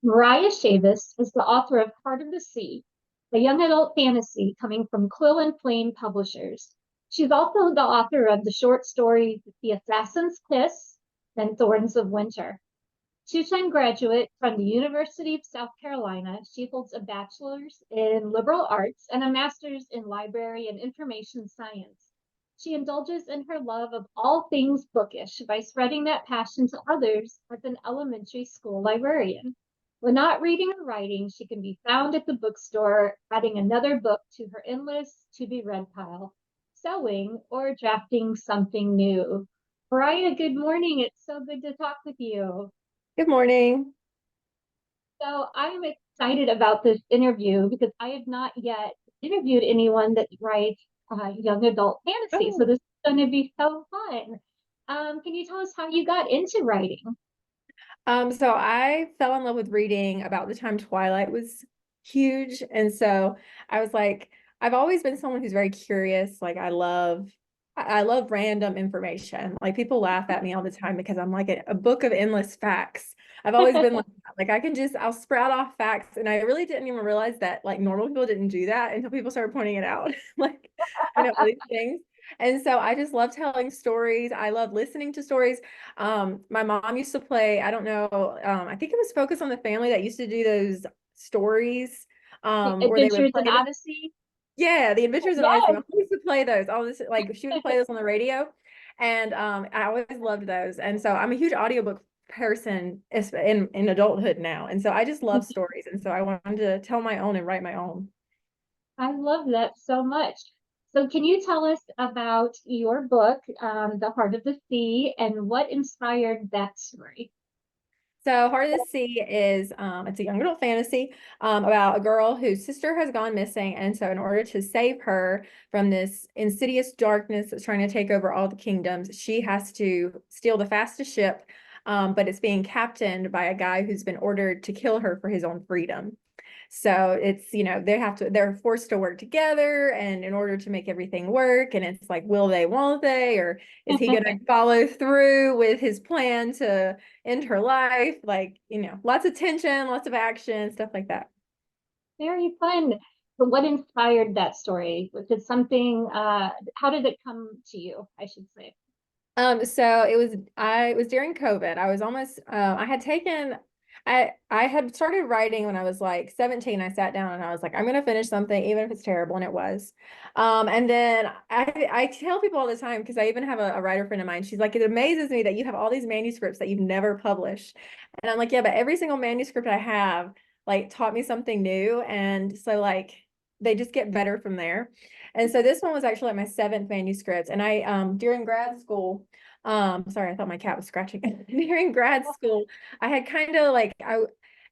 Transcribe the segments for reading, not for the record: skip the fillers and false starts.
Moriah Chavis is the author of Heart of the Sea, a young adult fantasy coming from Quill and Flame Publishers. She's also the author of the short stories The Assassin's Kiss and Thorns of Winter. Two-time graduate from the University of South Carolina, she holds a bachelor's in liberal arts and a master's in library and information science. She indulges in her love of all things bookish by spreading that passion to others as an elementary school librarian. When not reading or writing, she can be found at the bookstore, adding another book to her endless to be read pile, sewing, or drafting something new. Mariah, good morning. It's so good to talk with you. Good morning. So I'm excited about this interview because I have not yet interviewed anyone that writes young adult fantasy. So Oh, this is going to be so fun. Can you tell us how you got into writing? so I fell in love with reading about the time Twilight was huge. And so I was like, I've always been someone who's very curious. Like I love random information. Like people laugh at me all the time because I'm like a book of endless facts. I've always been like that. Like I'll sprout off facts. And I really didn't even realize that like normal people didn't do that until people started pointing it out. Like I know all these things. And so I just love telling stories. I love listening to stories. My mom used to play, I don't know, I think it was Focus on the Family that used to do those stories where they would Adventures in play them. Odyssey? Yeah, The Adventures in Odyssey. My Yes. mom used to play those. All this like she would play those on the radio. And I always loved those. And so I'm a huge audiobook person in adulthood now. And so I just love stories. And so I wanted to tell my own and write my own. I love that so much. So can you tell us about your book, The Heart of the Sea, and what inspired that story? So Heart of the Sea is it's a young adult fantasy about a girl whose sister has gone missing, and so in order to save her from this insidious darkness that's trying to take over all the kingdoms, she has to steal the fastest ship, but it's being captained by a guy who's been ordered to kill her for his own freedom. So it's, they're forced to work together and in order to make everything work. And it's like, will they, won't they? Or is he going to follow through with his plan to end her life? Like, lots of tension, lots of action, stuff like that. Very fun. So what inspired that story? Was it something, how did it come to you, I should say? So it was during COVID. I was almost, I had taken, I had started writing when I was like 17. I sat down and I was like, I'm going to finish something, even if it's terrible. And it was. And then I tell people all the time, because I even have a writer friend of mine. She's like, it amazes me that you have all these manuscripts that you've never published. And I'm like, yeah, but every single manuscript I have like taught me something new. And so like, they just get better from there. And so this one was actually like my seventh manuscript. And I during grad school, sorry, I thought my cat was scratching. During grad school, I had kind of like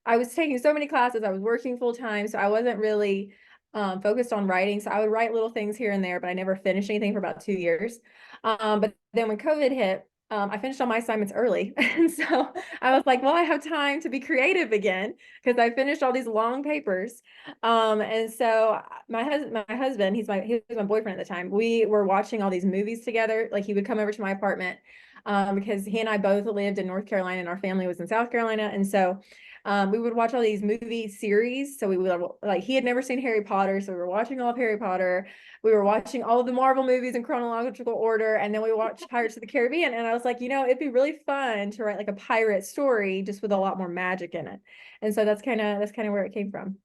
I was taking so many classes, I was working full time, so I wasn't really focused on writing. So I would write little things here and there, but I never finished anything for about 2 years. But then when COVID hit, I finished all my assignments early. And so I was like, well, I have time to be creative again because I finished all these long papers. And so my husband, he was my boyfriend at the time. We were watching all these movies together. Like he would come over to my apartment because he and I both lived in North Carolina and our family was in South Carolina. And so we would watch all these movie series. So we would like he had never seen Harry Potter, so we were watching all of Harry Potter. We were watching all of the Marvel movies in chronological order, and then we watched Pirates of the Caribbean. And I was like, it'd be really fun to write like a pirate story just with a lot more magic in it. And so that's kind of where it came from.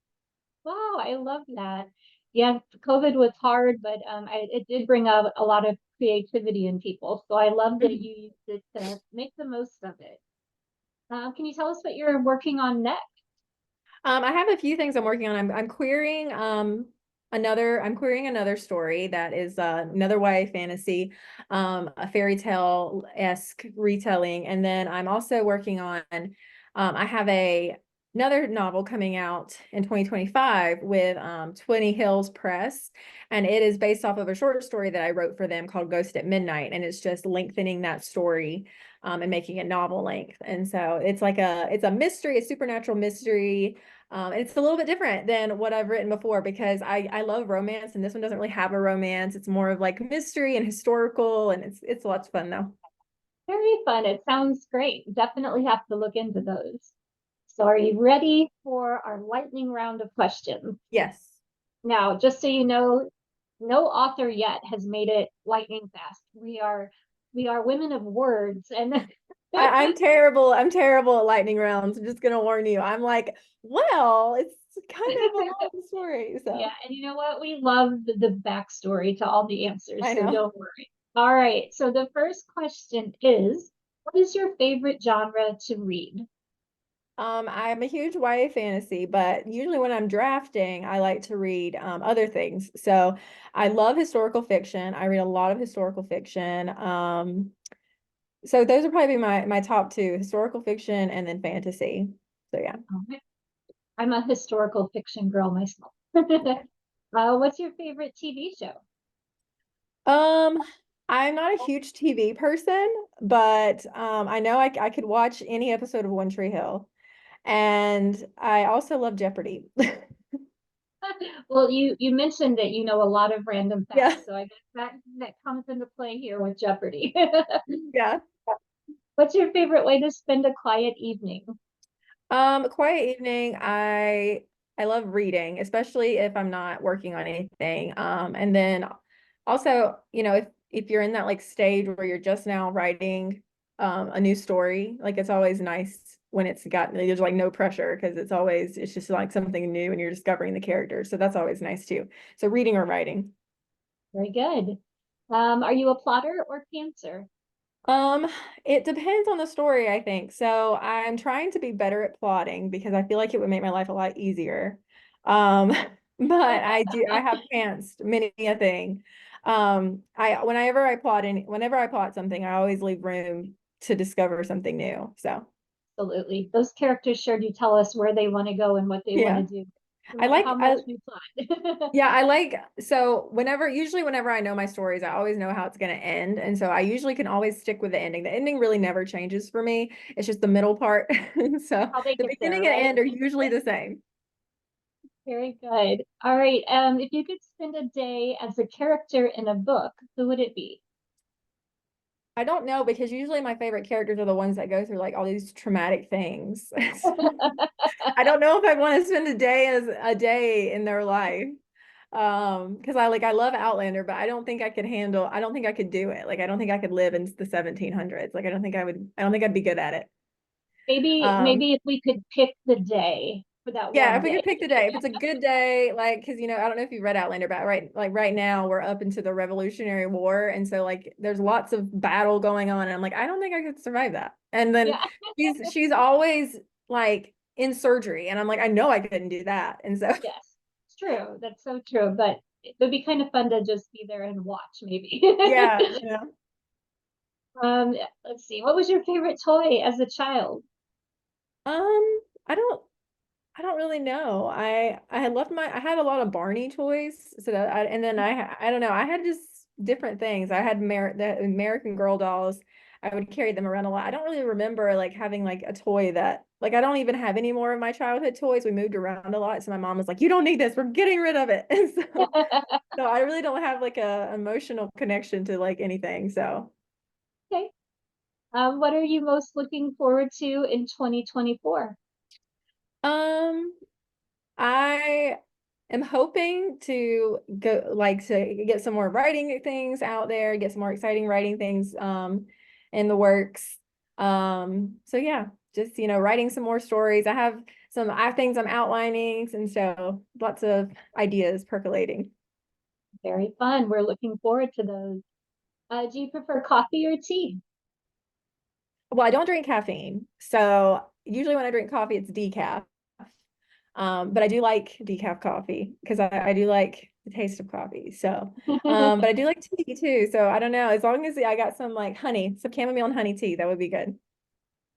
Wow, I love that. Yeah, COVID was hard, but it did bring out a lot of creativity in people. So I love that you used it to make the most of it. Can you tell us what you're working on next? I have a few things I'm working on. I'm querying I'm querying another story that is another YA fantasy, a fairy tale-esque retelling. And then I'm also working on I have another novel coming out in 2025 with 20 Hills Press. And it is based off of a short story that I wrote for them called Ghost at Midnight. And it's just lengthening that story and making it novel length. And so it's a mystery, a supernatural mystery. And it's a little bit different than what I've written before because I love romance and this one doesn't really have a romance. It's more of like mystery and historical and it's lots of fun though. Very fun. It sounds great. Definitely have to look into those. So are you ready for our lightning round of questions? Yes. Now, just so you know, no author yet has made it lightning fast. We are women of words, and I'm terrible. I'm terrible at lightning rounds. I'm just gonna warn you. I'm like, well, it's kind of a long story. yeah, So and you know what? We love the backstory to all the answers, I so know. don't worry. All right, so the first question is, what is your favorite genre to read? I'm a huge YA fantasy, but usually when I'm drafting, I like to read other things. So I love historical fiction. I read a lot of historical fiction. So those are probably my top two, historical fiction and then fantasy. So yeah. Okay. I'm a historical fiction girl myself. What's your favorite TV show? Um, I'm not a huge TV person, but I know I could watch any episode of One Tree Hill. And I also love Jeopardy. Well, you mentioned that you know a lot of random Yeah, facts, so I guess that comes into play here with Jeopardy. yeah. What's your favorite way to spend a quiet evening? Quiet evening. I love reading, especially if I'm not working on anything. And then also, if you're in that like stage where you're just now writing a new story, like it's always nice when there's like no pressure because it's just like something new and you're discovering the characters. So that's always nice too. So reading or writing. Very good. Are you a plotter or pantser? Um, it depends on the story, I think. So I'm trying to be better at plotting because I feel like it would make my life a lot easier. Um, but I have pantsed many a thing. Whenever I plot something, I always leave room to discover something new. So Absolutely. Those characters sure do tell us where they want to go and what they want to yeah, do, no I matter like how much we plot. yeah, usually whenever I know my stories, I always know how it's going to end. And so I usually can always stick with the ending. The ending really never changes for me. It's just the middle part. So How they the get there, beginning and right? end are usually the same. Very good. All right. If you could spend a day as a character in a book, who would it be? I don't know because usually my favorite characters are the ones that go through like all these traumatic things. I don't know if I want to spend a day in their life. Because I love Outlander, but I don't think I could do it. Like I don't think I could live in the 1700s. Like I don't think I'd be good at it. Maybe if we could pick the day for that Yeah, one if we day. could pick the day, if it's a good day, like because I don't know if you read Outlander, but right now we're up into the Revolutionary War, and so like there's lots of battle going on, and I'm like, I don't think I could survive that. And then Yeah, she's always like in surgery, and I'm like, I know I couldn't do that. And so yes, it's true. That's so true. But it would be kind of fun to just be there and watch, maybe. yeah, Um, let's see. What was your favorite toy as a child? I don't really know. I had a lot of Barney toys, so and then I don't know. I had just different things. I had the American Girl dolls. I would carry them around a lot. I don't really remember like having like a toy that like I don't even have any more of my childhood toys. We moved around a lot, so my mom was like, "You don't need this. We're getting rid of it." And so I really don't have like a emotional connection to like anything. So Okay. What are you most looking forward to in 2024? um I am hoping to go like to get some more writing things out there, get some more exciting writing things in the works. So yeah, just writing some more stories. I have some things I'm outlining, and so lots of ideas percolating. Very fun. We're looking forward to those. Do you prefer coffee or tea? Well, I don't drink caffeine, so usually when I drink coffee, it's decaf. But I do like decaf coffee because I do like the taste of coffee. So, but I do like tea too. So I don't know. As long as I got some like honey, some chamomile and honey tea, that would be good.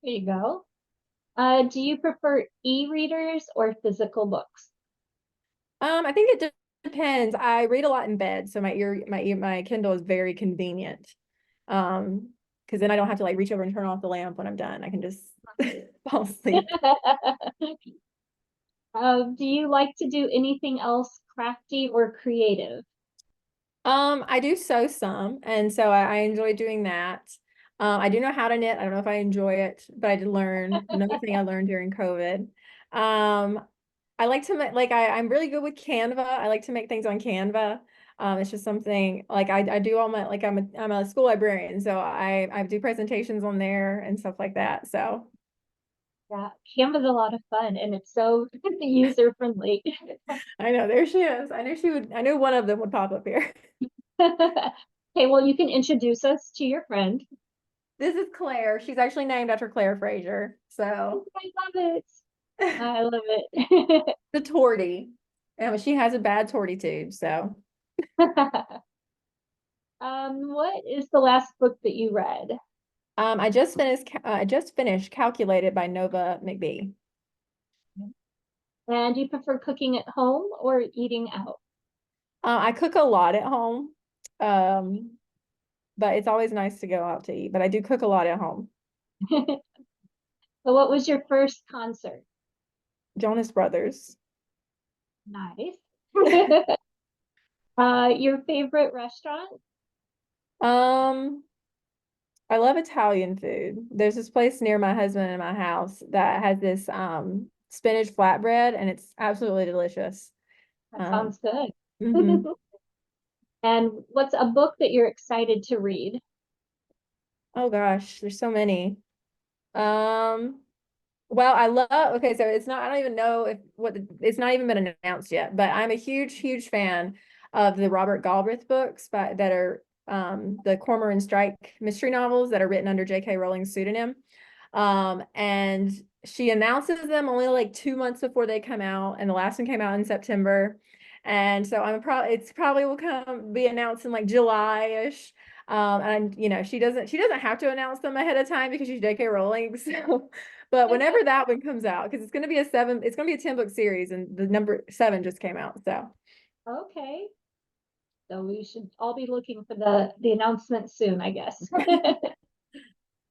There you go. Do you prefer e-readers or physical books? I think it depends. I read a lot in bed, so my Kindle is very convenient. Because then I don't have to like reach over and turn off the lamp when I'm done. I can just fall asleep. Do you like to do anything else crafty or creative? I do sew some, and so I enjoy doing that. I do know how to knit. I don't know if I enjoy it, but I did learn another thing I learned during COVID. Um, I like to make like I'm really good with Canva. I like to make things on Canva. It's just something like I do all my like I'm a school librarian, so I do presentations on there and stuff like that. So Yeah, Canva's a lot of fun and it's so user friendly. I know there she is. I knew she would. I knew one of them would pop up here. Okay, well, you can introduce us to your friend. This is Claire. She's actually named after Claire Fraser. So I love it. I love it. the tortie. She has a bad tortie tube. So What is the last book that you read? I just finished Calculated by Nova McBee. And do you prefer cooking at home or eating out? I cook a lot at home. Um, but it's always nice to go out to eat. But I do cook a lot at home. So what was your first concert? Jonas Brothers. Nice. Your favorite restaurant? Um, I love Italian food. There's this place near my husband and my house that has this spinach flatbread and it's absolutely delicious. That Um, sounds good. mhm. And what's a book that you're excited to read? Oh gosh, there's so many. Um, Well, I love, okay, so it's not, I don't even know if it's not even been announced yet, but I'm a huge, huge fan of the Robert Galbraith books that are the Cormoran Strike mystery novels that are written under J.K. Rowling's pseudonym. And she announces them only like 2 months before they come out, and the last one came out in September. And so it's probably will be announced in like July-ish. And she doesn't have to announce them ahead of time because she's J.K. Rowling. So but whenever that one comes out, because it's gonna be a 10-book series, and the number 7 just came out. So Okay. So we should all be looking for the announcement soon, I guess.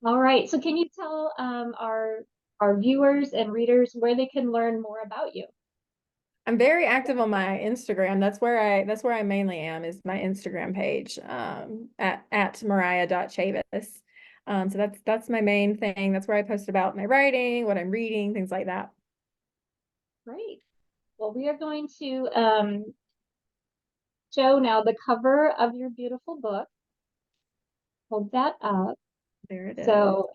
All right. So can you tell our viewers and readers where they can learn more about you? I'm very active on my Instagram. That's where I mainly am, is my Instagram page, at Moriah.Chavis. So that's my main thing. That's where I post about my writing, what I'm reading, things like that. Great. Well, we are going to show now the cover of your beautiful book. Hold that up. There it is. So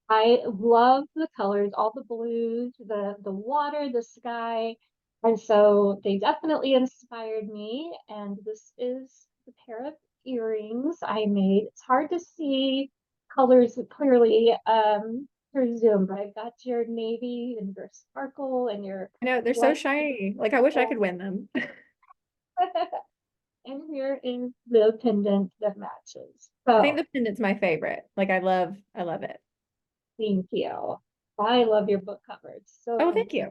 I love the colors, all the blues, the water, the sky. And so they definitely inspired me. And this is the pair of earrings I made. It's hard to see colors clearly through Zoom, but I've got your navy and your sparkle and your I know they're so white. shiny. Like I wish I could win them. And here is the pendant that matches. I think So the pendant's my favorite. Like I love it. thank you. I love your book cover. It's Oh, so thank you.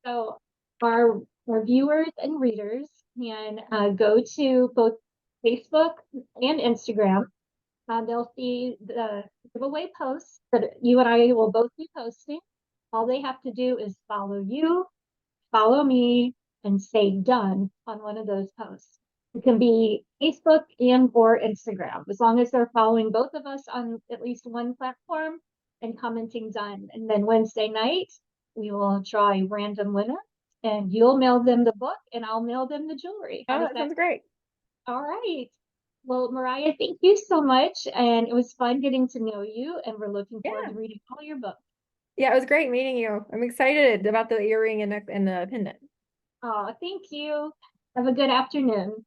So our viewers and readers can go to both Facebook and Instagram. They'll see the giveaway posts that you and I will both be posting. All they have to do is follow you, follow me, and say done on one of those posts. It can be Facebook and or Instagram, as long as they're following both of us on at least one platform and commenting done. And then Wednesday night, we will draw a random winner and you'll mail them the book and I'll mail them the jewelry. How Oh, does that that? sounds great. All right. Well, Moriah, thank you so much. And it was fun getting to know you. And we're looking forward Yeah. to reading all your books. Yeah, it was great meeting you. I'm excited about the earring and the pendant. Oh, thank you. Have a good afternoon.